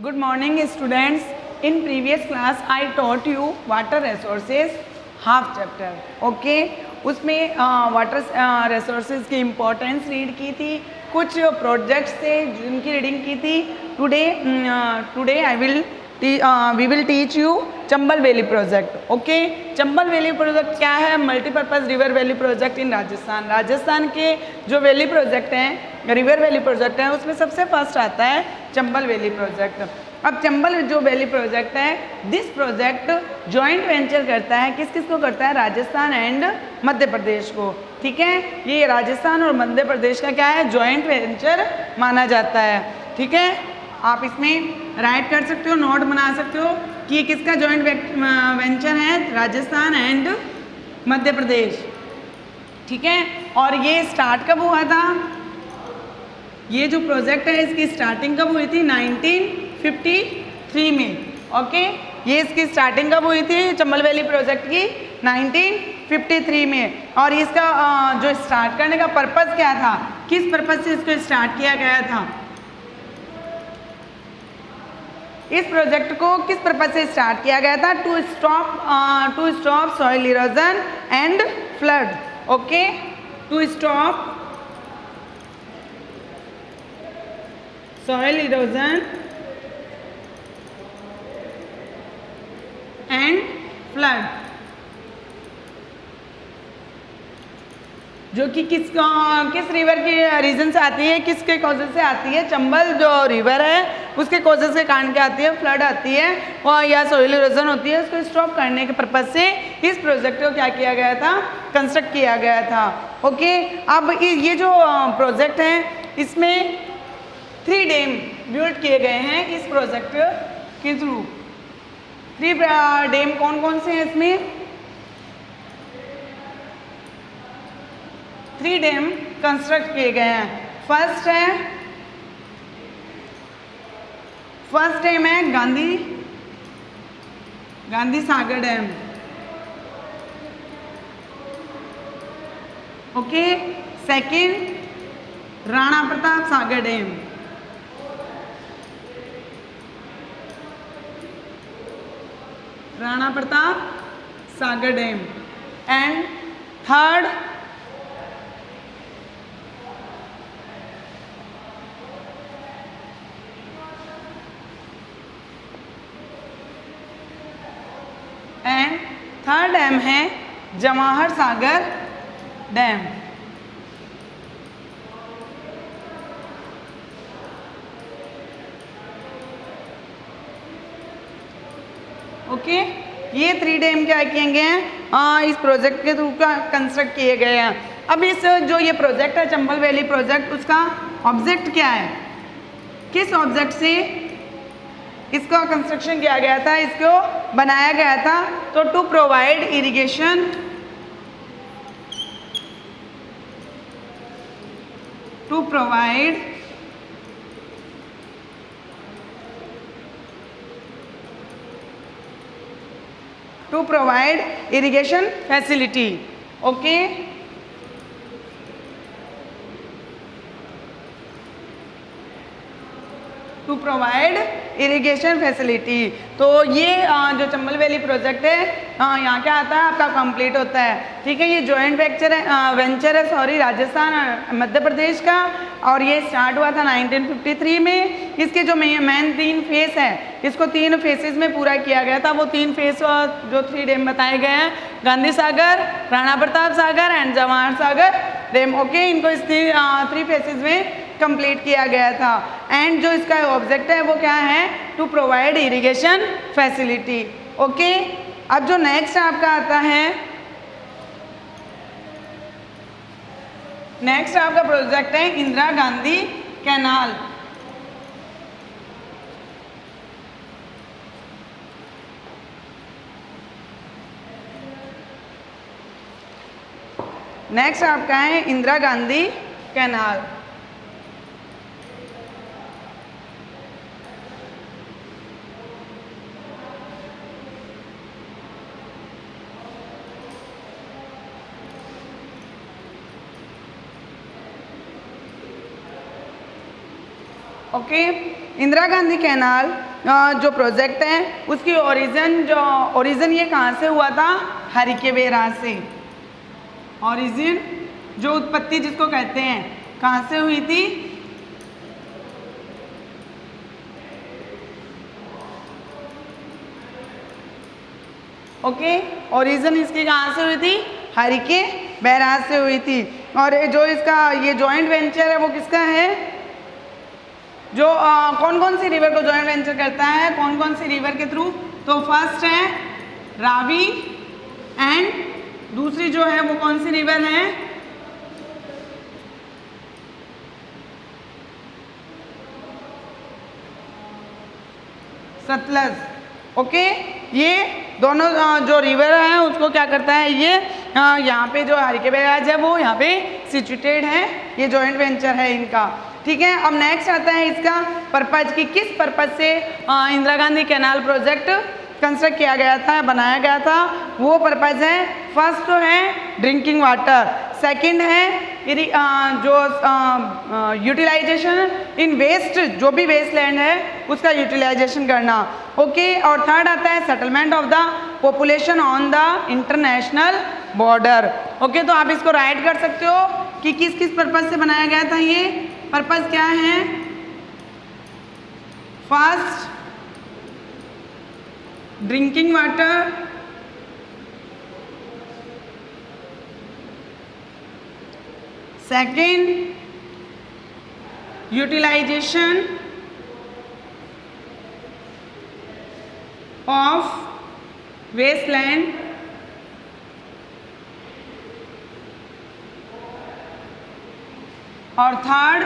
Good morning students. In previous class I taught you water resources half chapter. Okay, उसमें water resources की importance read की थी, कुछ projects थे जिनकी रीडिंग की थी. Today we will teach you Chambal valley project. Okay, Chambal valley project क्या है? Multipurpose river valley project in Rajasthan. Rajasthan के जो वैली प्रोजेक्ट हैं, रिवर वैली प्रोजेक्ट है, उसमें सबसे फर्स्ट आता है चंबल वैली प्रोजेक्ट. अब चंबल जो वैली प्रोजेक्ट है, दिस प्रोजेक्ट जॉइंट वेंचर करता है. किस किस को करता है? राजस्थान एंड मध्य प्रदेश को. ठीक है, ये राजस्थान और मध्य प्रदेश का क्या है? जॉइंट वेंचर माना जाता है. ठीक है, आप इसमें राइट कर सकते हो, नोट बना सकते हो कि ये किसका जॉइंट वेंचर है? राजस्थान एंड मध्य प्रदेश. ठीक है, और ये स्टार्ट कब हुआ था? ये जो प्रोजेक्ट है इसकी स्टार्टिंग कब हुई थी? 1953 में. ओके, ये इसकी स्टार्टिंग कब हुई थी चंबल वैली प्रोजेक्ट की? 1953 में. और इसका जो स्टार्ट करने का पर्पस क्या था? किस पर्पस से इसको स्टार्ट किया गया था? इस प्रोजेक्ट को किस पर्पस से स्टार्ट किया गया था? To stop soil erosion and flood. Okay, to stop soil erosion and flood, जो कि किस रिवर के रीजन से आती है, किसके कॉजेज से आती है? चंबल जो रिवर है उसके कॉजेज के कारण क्या आती है? फ्लड आती है और या सोइल इरोजन होती है. उसको स्टॉप करने के पर्पज से इस प्रोजेक्ट को क्या किया गया था? कंस्ट्रक्ट किया गया था. ओके, अब ये जो प्रोजेक्ट है इसमें 3 डैम बिल्ड किए गए हैं इस प्रोजेक्ट के थ्रू. 3 डैम कौन कौन से हैं इसमें? 3 डैम कंस्ट्रक्ट किए गए हैं. फर्स्ट डैम है Gandhi Sagar dam. Okay, second Rana Pratap Sagar dam. Rana Pratap Sagar dam. And third dam है जवाहर सागर डैम. ओके, ये 3 डैम क्या किए गए हैं? इस प्रोजेक्ट के थ्रू का कंस्ट्रक्ट किए गए हैं. अब इस जो ये प्रोजेक्ट है चंबल वैली प्रोजेक्ट, उसका ऑब्जेक्ट क्या है? किस ऑब्जेक्ट से इसका कंस्ट्रक्शन किया गया था, इसको बनाया गया था? तो to provide irrigation to provide irrigation facility. Okay, to provide irrigation facility. तो ये जो चंबल वैली प्रोजेक्ट है यहाँ क्या आता है? आपका कंप्लीट होता है. ठीक है, ये जॉइंट वेंचर है राजस्थान और मध्य प्रदेश का, और ये स्टार्ट हुआ था 1953 में. इसके जो मेन 3 फेस है, इसको 3 फेसेस में पूरा किया गया था. वो 3 फेस जो 3 डैम बताए गए हैं, Gandhi Sagar, Rana Pratap Sagar and Jawahar Sagar dam. Okay, इनको इस 3 फेसेस में कंप्लीट किया गया था. एंड जो इसका ऑब्जेक्ट है वो क्या है? To provide irrigation facility. Okay, अब जो नेक्स्ट आपका आता है, नेक्स्ट आपका प्रोजेक्ट है इंदिरा गांधी कैनाल. नेक्स्ट आपका है Indira Gandhi canal. Okay, Indira Gandhi canal जो प्रोजेक्ट है उसकी ओरिजिन ये कहाँ से हुआ था? हरिके बैराज से। ओरिजिन जो उत्पत्ति जिसको कहते हैं कहाँ से हुई थी? ओके, ओरिजिन इसकी कहाँ से हुई थी? हरिके बैराज से हुई थी। और जो इसका ये जॉइंट वेंचर है वो किसका है? जो कौन कौन सी रिवर को जॉइंट वेंचर करता है? कौन कौन सी रिवर के थ्रू? तो फर्स्ट है रावी एंड दूसरी जो है वो कौन सी रिवर है? सतलज। ओके, ये दोनों जो रिवर हैं उसको क्या करता है? ये यहाँ पे जो हरिके बैराज है वो यहाँ पे सिचुएटेड है, ये जॉइंट वेंचर है इनका। ठीक है, अब नेक्स्ट आता है इसका पर्पज की किस पर्पज से Indira Gandhi canal project construct किया गया था, बनाया गया था। वो पर्पज है, फर्स्ट तो है ड्रिंकिंग वाटर, सेकंड है जो यूटिलाइजेशन इन वेस्ट, जो भी वेस्ट लैंड है उसका यूटिलाइजेशन करना। ओके, और थर्ड आता है settlement of the population on the international border. Okay, तो आप इसको राइट कर सकते हो कि किस किस पर्पज से बनाया गया था। ये पर्पज क्या है? First drinking water, second utilisation of wasteland, और थर्ड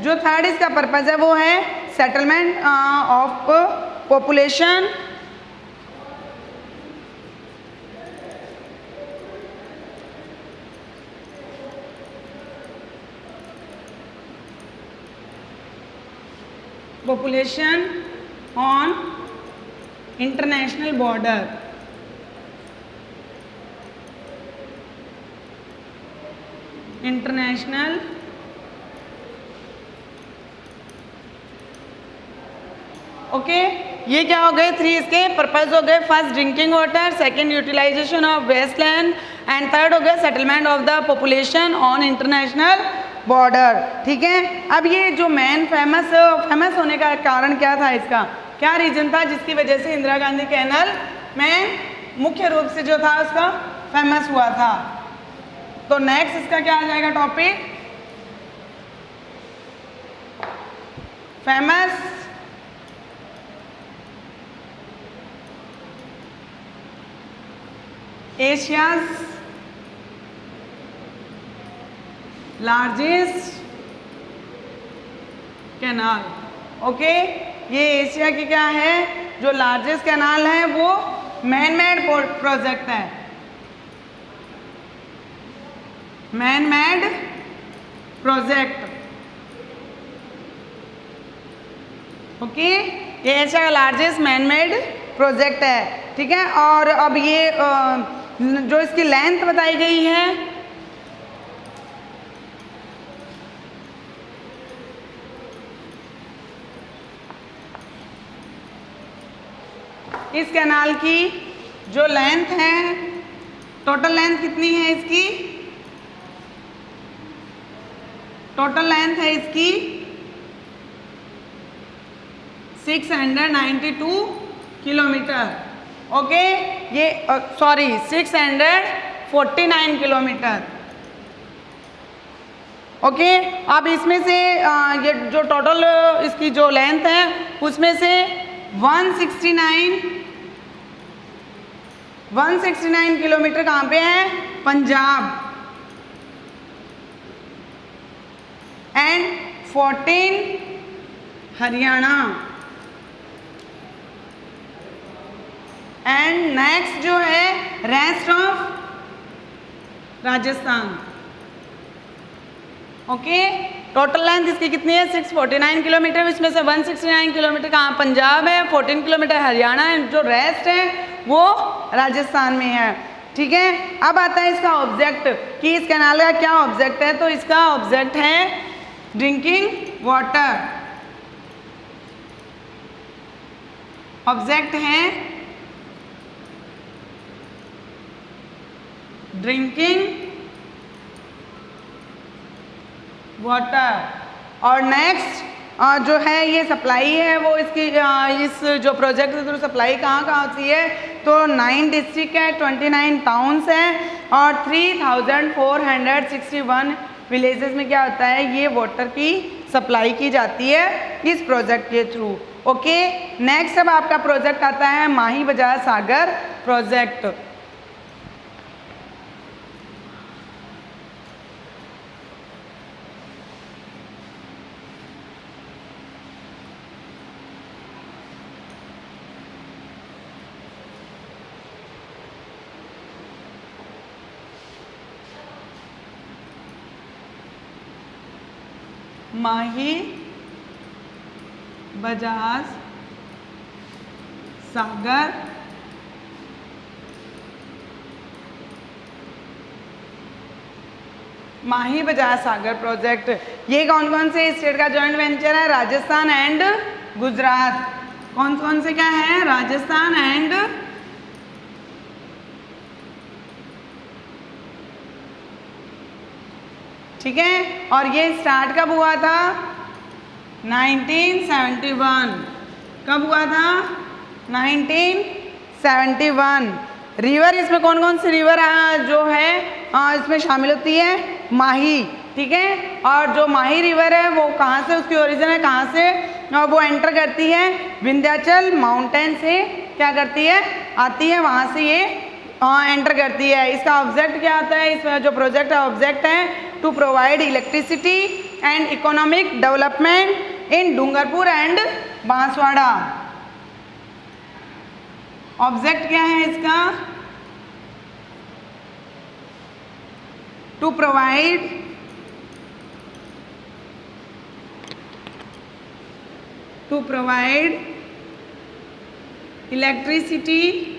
जो थर्ड इसका पर्पज है वो है settlement of population on international border. International okay, ये क्या हो गए? थ्री इसके पर्पज हो गए। First drinking water, second utilisation of wasteland and third हो गया settlement of the population on international border. ठीक है, अब ये जो मेन फेमस होने का कारण क्या था? इसका क्या रीजन था जिसकी वजह से इंदिरा गांधी कैनाल में मुख्य रूप से जो था उसका फेमस हुआ था? तो नेक्स्ट इसका क्या आ जाएगा topic? Famous Asia's largest canal. Okay, ये एशिया की क्या है? जो लार्जेस्ट कैनाल है वो मैन मेड प्रोजेक्ट है, मैन मेड प्रोजेक्ट। ओके, ये एशिया का लार्जेस्ट मैन मेड प्रोजेक्ट है। ठीक है, और अब ये जो इसकी लेंथ बताई गई है इस कैनाल की जो लेंथ है, टोटल लेंथ कितनी है इसकी? टोटल लेंथ है इसकी 692 किलोमीटर। ओके, ये सॉरी 649 किलोमीटर। ओके, अब इसमें से ये जो टोटल इसकी जो लेंथ है उसमें से 169 किलोमीटर कहाँ पे है? Punjab, and 14 Haryana, and next जो है rest of Rajasthan. Okay, total length इसकी कितनी है? 649 किलोमीटर, इसमें से 169 किलोमीटर कहाँ? पंजाब है, 14 किलोमीटर हरियाणा है, जो रेस्ट है वो राजस्थान में है। ठीक है, अब आता है इसका ऑब्जेक्ट कि इस कैनाल का क्या ऑब्जेक्ट है। तो इसका ऑब्जेक्ट है ड्रिंकिंग वाटर। ऑब्जेक्ट है ड्रिंकिंग वाटर। और नेक्स्ट जो है ये सप्लाई है वो इसकी इस जो प्रोजेक्ट के थ्रू सप्लाई कहाँ होती है, तो 9 डिस्ट्रिक्ट है, 29 टाउन्स हैं और 3461 विलेजेस में क्या होता है, ये वाटर की सप्लाई की जाती है इस प्रोजेक्ट के थ्रू। ओके, नेक्स्ट अब आपका प्रोजेक्ट आता है माही बजाज सागर प्रोजेक्ट। माही बजाज सागर माही बजाज सागर प्रोजेक्ट, ये कौन कौन से स्टेट का जॉइंट वेंचर है, राजस्थान एंड गुजरात। कौन कौन से क्या है, राजस्थान एंड ठीक है। और ये स्टार्ट कब हुआ था, 1971। कब हुआ था, 1971। रिवर इसमें कौन कौन सी रिवर जो है इसमें शामिल होती है, माही, ठीक है। और जो माही रिवर है वो कहाँ से उसकी ओरिजिन है, कहाँ से वो एंटर करती है, विंध्याचल माउंटेन से क्या करती है, आती है, वहाँ से ये एंटर करती है। इसका ऑब्जेक्ट क्या आता है, इसमें जो प्रोजेक्ट है ऑब्जेक्ट है to provide electricity and economic development in Dungarpur and Banswara. Object क्या है इसका, to provide electricity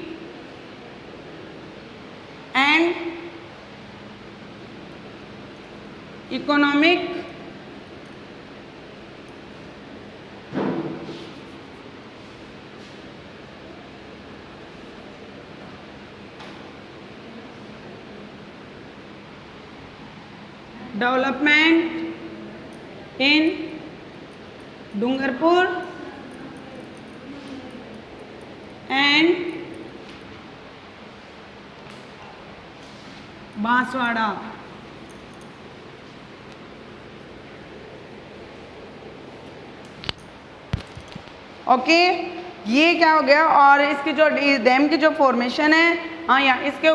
and economic development in Dungarpur and Banswara. Okay, ये क्या हो गया। और इसकी जो डैम की जो फॉर्मेशन है, हाँ, यहाँ इसके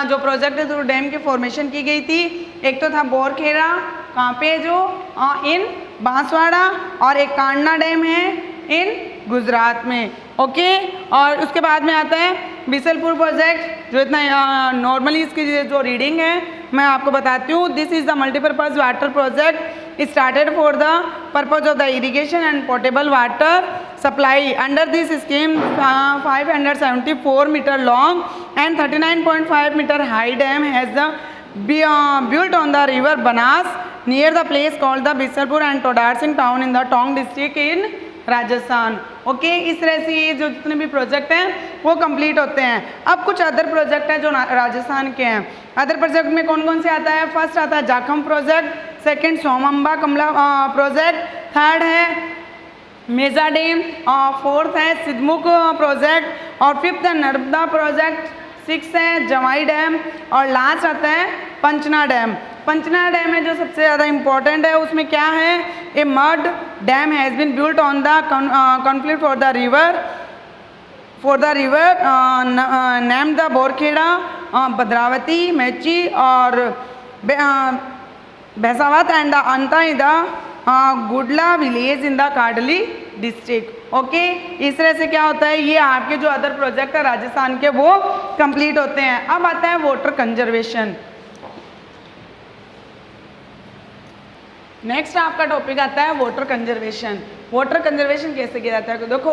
जो प्रोजेक्ट है तो डैम की फॉर्मेशन की गई थी। एक तो था बोरखेड़ा, कहाँ पे, जो इन बांसवाड़ा, और एक कांडा डैम है इन गुजरात में। ओके, और उसके बाद में आता है बिसलपुर प्रोजेक्ट, जो इतना नॉर्मली इसकी जो रीडिंग है मैं आपको बताती हूँ। This is the multipurpose water project started for the purpose of the irrigation and portable water supply under this scheme 574 metre long and 39.5 metre high dam has the built on the river Banas near the place called the Bisalpur and Todar Singh town in the Tonk district in Rajasthan. Okay, इस तरह से ये जो जितने भी project हैं वो complete होते हैं। अब कुछ अदर प्रोजेक्ट हैं जो राजस्थान के हैं। अदर प्रोजेक्ट में कौन कौन से आता है, फर्स्ट आता है जाखम प्रोजेक्ट, सेकंड सोमंबा कमला प्रोजेक्ट, थर्ड है मेजा डैम, फोर्थ है सिद्धमुख प्रोजेक्ट, और फिफ्थ है नर्मदा प्रोजेक्ट, सिक्स है जवाई डैम, और लास्ट आता है पंचना डैम। पंचना डैम है जो सबसे ज़्यादा इम्पोर्टेंट है। उसमें क्या है, a mud dam has been built on the conflict for the river name the Borkheda, Bhadravati, Mechi और Bhaisawat and the Anta in the Gudla village in the कार्डली डिस्ट्रिक्ट। ओके, इस तरह से क्या होता है, ये आपके जो अदर प्रोजेक्ट है राजस्थान के वो कंप्लीट होते हैं। अब आता है वाटर कंजर्वेशन। नेक्स्ट आपका टॉपिक आता है वाटर कंजर्वेशन। वाटर कंजर्वेशन कैसे किया जाता है, देखो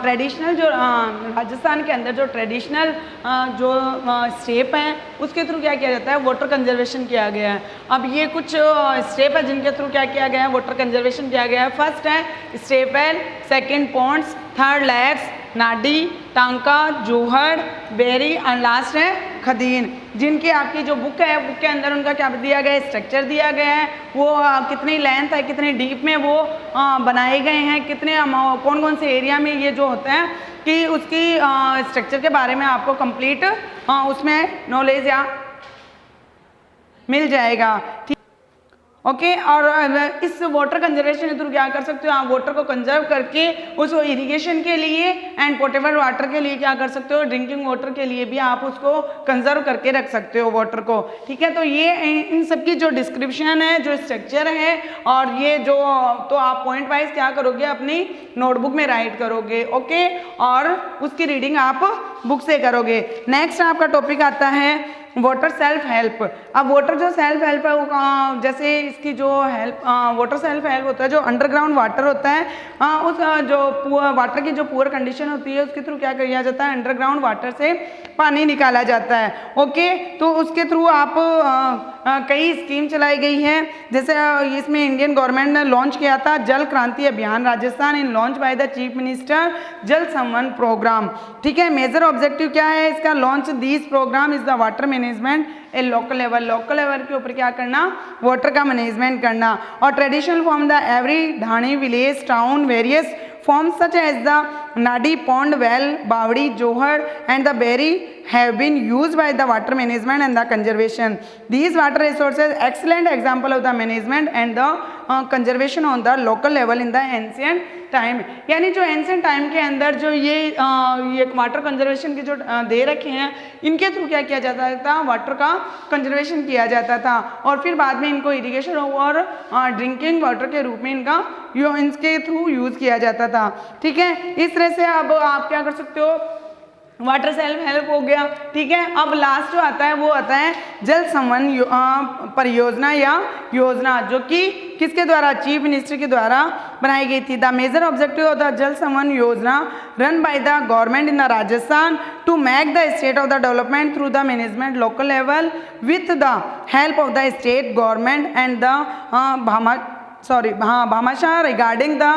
ट्रेडिशनल जो राजस्थान के अंदर जो ट्रेडिशनल जो स्टेप हैं उसके थ्रू क्या किया जाता है, वाटर कंजर्वेशन किया गया है। अब ये कुछ स्टेप है जिनके थ्रू क्या किया गया है, वाटर कंजर्वेशन किया गया है। फर्स्ट है step well, second ponds, third lakes, नाडी, टांका, जोहड़, बेरी एंड लास्ट है खदीन। जिनकी आपकी जो बुक है, बुक के अंदर उनका क्या दिया गया है, स्ट्रक्चर दिया गया है, वो कितनी लेंथ है, कितनी डीप में वो बनाए गए हैं, कितने कौन कौन से एरिया में ये जो होता है कि उसकी स्ट्रक्चर के बारे में आपको कंप्लीट उसमें नॉलेज या मिल जाएगा। ठीक, ओके। और इस वाटर कंजर्वेशन के थ्रू क्या कर सकते हो आप, वाटर को कंजर्व करके उसको इरिगेशन के लिए एंड पोर्टेबल वाटर के लिए क्या कर सकते हो, ड्रिंकिंग वाटर के लिए भी आप उसको कंजर्व करके रख सकते हो वाटर को। ठीक है, तो ये इन सब की जो डिस्क्रिप्शन है, जो स्ट्रक्चर है, और ये जो तो आप पॉइंट वाइज क्या करोगे, अपनी नोटबुक में राइट करोगे। ओके, और उसकी रीडिंग आप बुक से करोगे। नेक्स्ट आपका टॉपिक आता है वाटर सेल्फ हेल्प। अब वाटर जो सेल्फ हेल्प है वो जैसे इसकी जो हेल्प वाटर सेल्फ हेल्प होता है, जो अंडरग्राउंड वाटर होता है, उस जो वाटर की जो पुअर कंडीशन होती है उसके थ्रू क्या किया जाता है, अंडरग्राउंड वाटर से पानी निकाला जाता है। ओके, तो उसके थ्रू आप कई स्कीम चलाई गई है। जैसे इसमें इंडियन गवर्नमेंट ने लॉन्च किया था Jal Kranti Abhiyan Rajasthan in launch by the chief minister Jal संवन प्रोग्राम। ठीक है, मेजर ऑब्जेक्टिव क्या है इसका, launch this programme is the water management a local level. Local level के ऊपर क्या करना, वाटर का मैनेजमेंट करना। और ट्रेडिशनल फ्रॉम द एवरी ढाणी village town various forms such as the Nadi, pond, well, Bawdi, Johar and the Berry have been used by the water management and the conservation. These water resources excellent example of the management and the conservation on the local level in the ancient time। यानी जो ancient time के अंदर जो ये water conservation के जो दे रखे हैं, इनके थ्रू क्या किया जाता था, वाटर का कंजर्वेशन किया जाता था, और फिर बाद में इनको इरिगेशन और ड्रिंकिंग वाटर के रूप में इनके थ्रू यूज़ किया जाता था। ठीक है, इस तरह से अब आप क्या कर सकते हो, वाटर सेल्फ हेल्प हो गया। ठीक है, अब लास्ट जो आता है वो आता है जल संवन परियोजना या योजना, जो कि किसके द्वारा, चीफ मिनिस्टर के द्वारा बनाई गई थी। The major objective of the Jal संवन Yojana run by the government in the Rajasthan to make the state of the development through the management local level with the help of the state government and the Bhamasha regarding the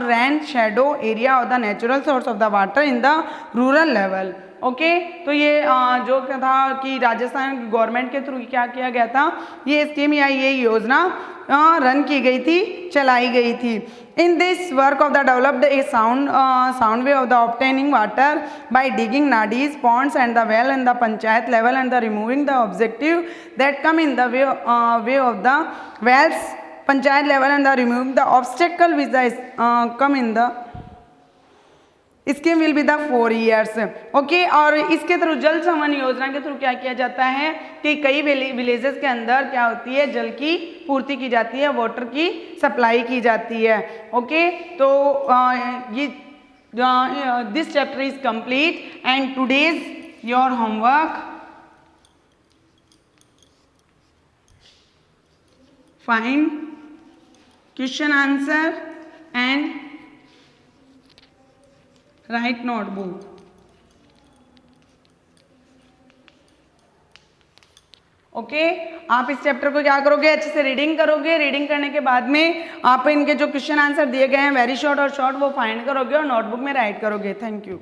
rain shadow area of the natural source of the water in the rural level। Okay, तो ये जो क्या था कि Rajasthan government के through क्या किया गया था, ये स्कीम या ये योजना रन की गई थी, चलाई गई थी। In this work of the developed a sound way of the obtaining water by digging नाडीज, ponds and the well and the panchayat level and the removing the objective that come in the way of the wells panchayat level and the removing the obstacle which the come in the scheme will be the 4 years। Okay, और इसके through जल संवन योजना के through क्या किया जाता है कि कई विलेजेस के अंदर क्या होती है, जल की पूर्ति की जाती है, वाटर की सप्लाई की जाती है। ओके, तो ये this chapter is complete and today's your homework, find question answer and write notebook। Okay, आप इस चैप्टर को क्या करोगे, अच्छे से रीडिंग करोगे। रीडिंग करने के बाद में आप इनके जो क्वेश्चन आंसर दिए गए हैं वेरी शॉर्ट और शॉर्ट, वो फाइंड करोगे और नोटबुक में राइट करोगे। Thank you.